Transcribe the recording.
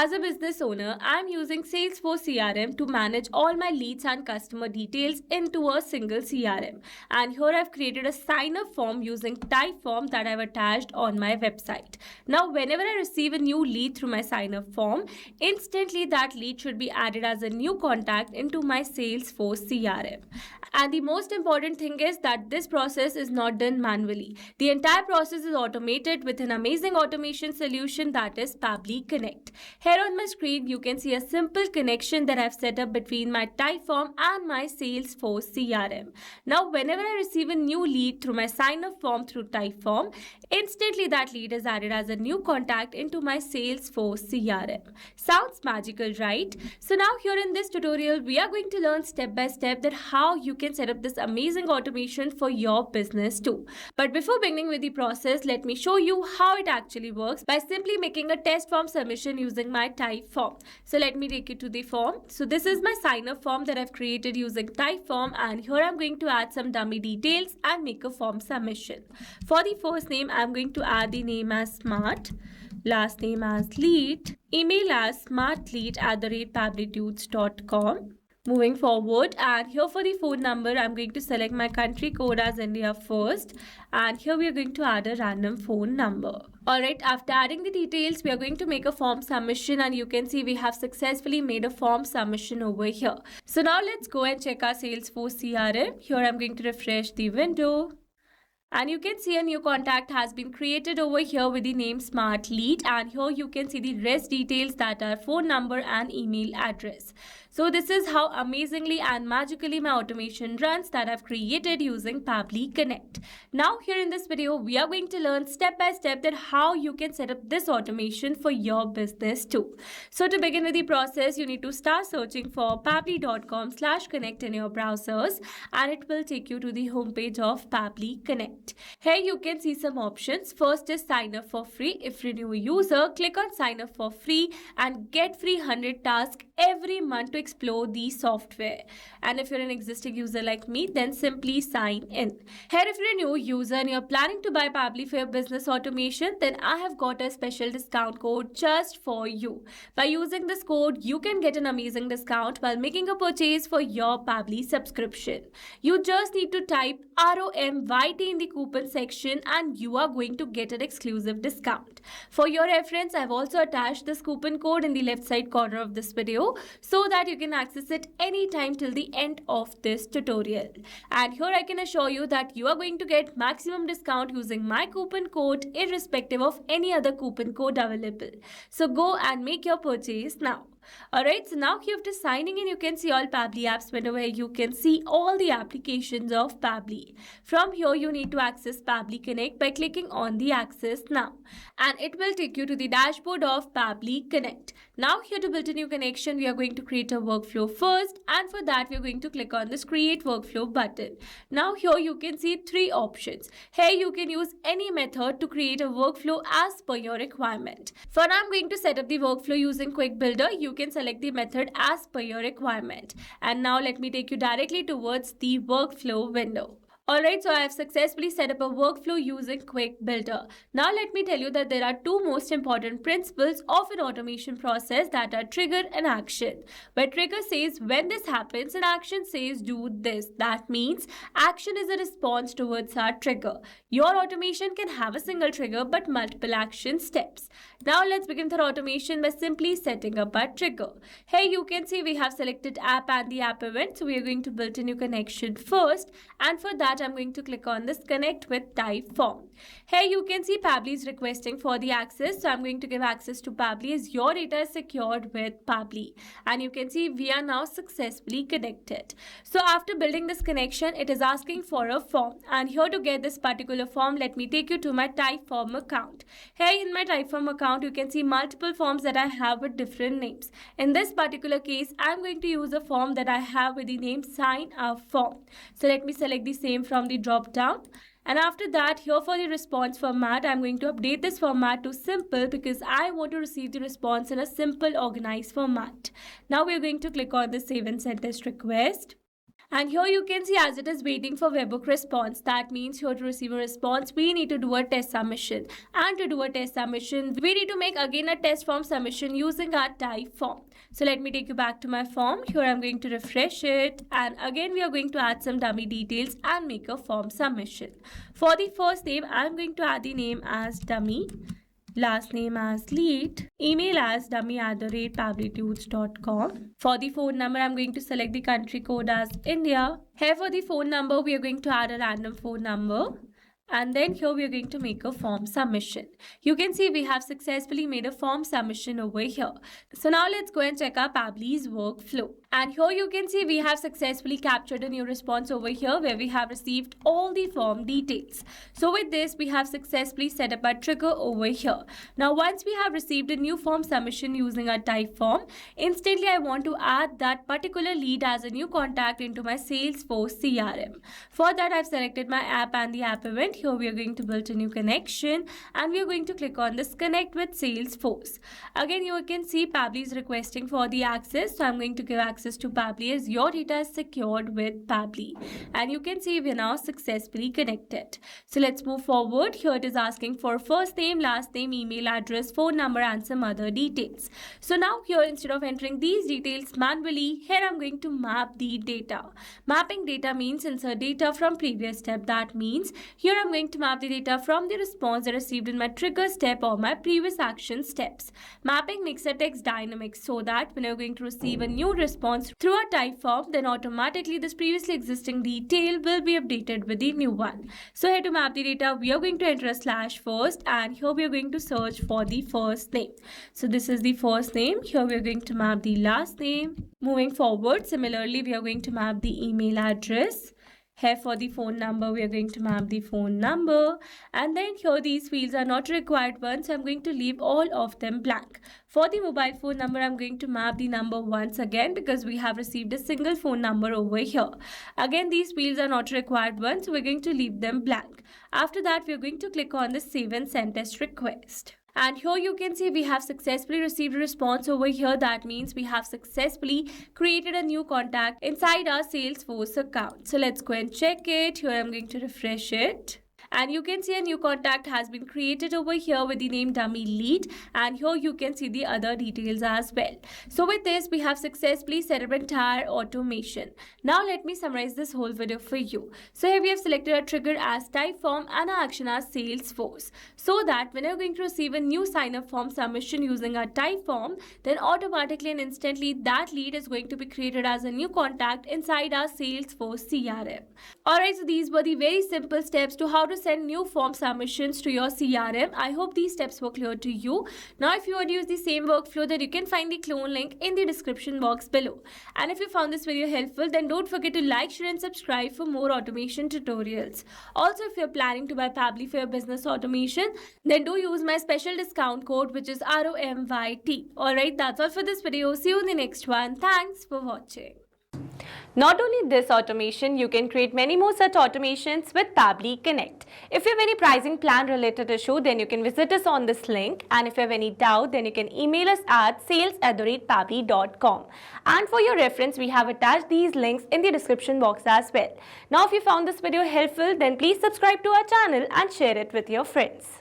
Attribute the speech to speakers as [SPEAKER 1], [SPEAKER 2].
[SPEAKER 1] As a business owner, I'm using Salesforce CRM to manage all my leads and customer details into a single CRM. And here I've created a sign-up form using type form that I've attached on my website. Now, whenever I receive a new lead through my sign-up form, instantly that lead should be added as a new contact into my Salesforce CRM. And the most important thing is that this process is not done manually. The entire process is automated with an amazing automation solution that is Pabbly Connect. Here on my screen, you can see a simple connection that I've set up between my Typeform and my Salesforce CRM. Now, whenever I receive a new lead through my sign-up form through Typeform, instantly that lead is added as a new contact into my Salesforce CRM. Sounds magical, right? So now here in this tutorial, we are going to learn step by step that how you can set up this amazing automation for your business too. But before beginning with the process, let me show you how it actually works by simply making a test form submission using my type form. So let me take you to the form. So this is my sign up form that I've created using type form, and here I'm going to add some dummy details and make a form submission. For the first name, I'm going to add the name as Smart, last name as Lead, email as smartlead@pabblytudes.com. Moving forward, and here for the phone number, I'm going to select my country code as India first, and here we are going to add a random phone number. Alright, after adding the details, we are going to make a form submission, and you can see we have successfully made a form submission over here. So now let's go and check our Salesforce CRM. Here I'm going to refresh the window. And you can see a new contact has been created over here with the name Smart Lead, and here you can see the rest details that are phone number and email address. So this is how amazingly and magically my automation runs that I've created using Pabbly Connect. Now here in this video, we are going to learn step by step that how you can set up this automation for your business too. So to begin with the process, you need to start searching for pabbly.com/connect in your browsers, and it will take you to the homepage of Pabbly Connect. Here you can see some options. First is sign up for free. If you're a new user, click on sign up for free and get free 100 tasks every month to explore the software. And if you're an existing user like me, then simply sign in. Here, if you're a new user and you're planning to buy Pabbly for your business automation, then I have got a special discount code just for you. By using this code, you can get an amazing discount while making a purchase for your Pabbly subscription. You just need to type ROMYT in the coupon section and you are going to get an exclusive discount. For your reference, I've also attached this coupon code in the left side corner of this video so that you can access it anytime till the end of this tutorial. And here I can assure you that you are going to get maximum discount using my coupon code irrespective of any other coupon code available. So go and make your purchase now. Alright, so now here after signing in, you can see all Pabbly apps window where you can see all the applications of Pabbly. From here, you need to access Pabbly Connect by clicking on the Access Now. And it will take you to the dashboard of Pabbly Connect. Now here to build a new connection, we are going to create a workflow first, and for that we are going to click on this Create Workflow button. Now here you can see three options. Here you can use any method to create a workflow as per your requirement. For now, I'm going to set up the workflow using Quick Builder. You can select the method as per your requirement. And now let me take you directly towards the workflow window. Alright, so I have successfully set up a workflow using Quick Builder. Now let me tell you that there are two most important principles of an automation process, that are trigger and action. Where trigger says when this happens and action says do this. That means action is a response towards our trigger. Your automation can have a single trigger but multiple action steps. Now let's begin with our automation by simply setting up our trigger. Here you can see we have selected app and the app event. So we are going to build a new connection first, and for that I'm going to click on this Connect with Type form. Here you can see Pabbly is requesting for the access. So I'm going to give access to Pabbly as your data is secured with Pabbly. And you can see we are now successfully connected. So after building this connection, it is asking for a form. And here to get this particular form, let me take you to my Typeform account. Here in my Typeform account, you can see multiple forms that I have with different names. In this particular case, I'm going to use a form that I have with the name Sign Up Form. So let me select the same from the drop down. And after that, here for the response format, I'm going to update this format to simple because I want to receive the response in a simple, organized format. Now we're going to click on the Save and Send Test Request. And here you can see as it is waiting for webhook response. That means here to receive a response, we need to do a test submission. And to do a test submission, we need to make again a test form submission using our type form. So let me take you back to my form. Here I'm going to refresh it. And again, we are going to add some dummy details and make a form submission. For the first name, I'm going to add the name as dummy. Last name as lead, email as dummy@pabblytudes.com. For the phone number, I'm going to select the country code as India. Here for the phone number, we are going to add a random phone number. And then here we are going to make a form submission. You can see we have successfully made a form submission over here. So now let's go and check our Pabbly's workflow. And here you can see we have successfully captured a new response over here where we have received all the form details. So with this, we have successfully set up a trigger over here. Now once we have received a new form submission using our type form, instantly I want to add that particular lead as a new contact into my Salesforce CRM. For that, I've selected my app and the app event. Here we are going to build a new connection and we are going to click on this connect with Salesforce. Again, you can see Pabbly is requesting for the access. So I'm going to give access to Pabbly as your data is secured with Pabbly. And you can see we are now successfully connected. So let's move forward. Here it is asking for first name, last name, email address, phone number and some other details. So now here instead of entering these details manually, here I'm going to map the data. Mapping data means insert data from previous step. That means here I'm going to map the data from the response I received in my trigger step or my previous action steps. Mapping makes a text dynamic so that when you're going to receive a new response through a type form, then automatically this previously existing detail will be updated with the new one. So here to map the data, we are going to enter a slash first and here we are going to search for the first name. So this is the first name. Here we are going to map the last name. Moving forward, similarly, we are going to map the email address. Here for the phone number, we are going to map the phone number. And then here these fields are not required ones, so I'm going to leave all of them blank. For the mobile phone number, I'm going to map the number once again because we have received a single phone number over here. Again, these fields are not required ones, so we're going to leave them blank. After that, we're going to click on the save and send test request. And here you can see we have successfully received a response over here. That means we have successfully created a new contact inside our Salesforce account. So let's go and check it. Here I'm going to refresh it. And you can see a new contact has been created over here with the name dummy lead. And here you can see the other details as well. So with this, we have successfully set up entire automation. Now let me summarize this whole video for you. So here we have selected a trigger as type form and our action as Salesforce. So that when you're going to receive a new sign up form submission using our type form, then automatically and instantly that lead is going to be created as a new contact inside our Salesforce CRM. Alright, so these were the very simple steps to how to send new form submissions to your CRM. I hope these steps were clear to you. Now if you want to use the same workflow, then you can find the clone link in the description box below. And if you found this video helpful, then don't forget to like, share and subscribe for more automation tutorials. Also, if you're planning to buy Pabbly for your business automation, then do use my special discount code which is ROMYT. Alright, that's all for this video. See you in the next one. Thanks for watching.
[SPEAKER 2] Not only this automation, you can create many more such automations with Pabbly Connect. If you have any pricing plan related issue, then you can visit us on this link. And if you have any doubt, then you can email us at sales@pabbly.com. And for your reference, we have attached these links in the description box as well. Now, if you found this video helpful, then please subscribe to our channel and share it with your friends.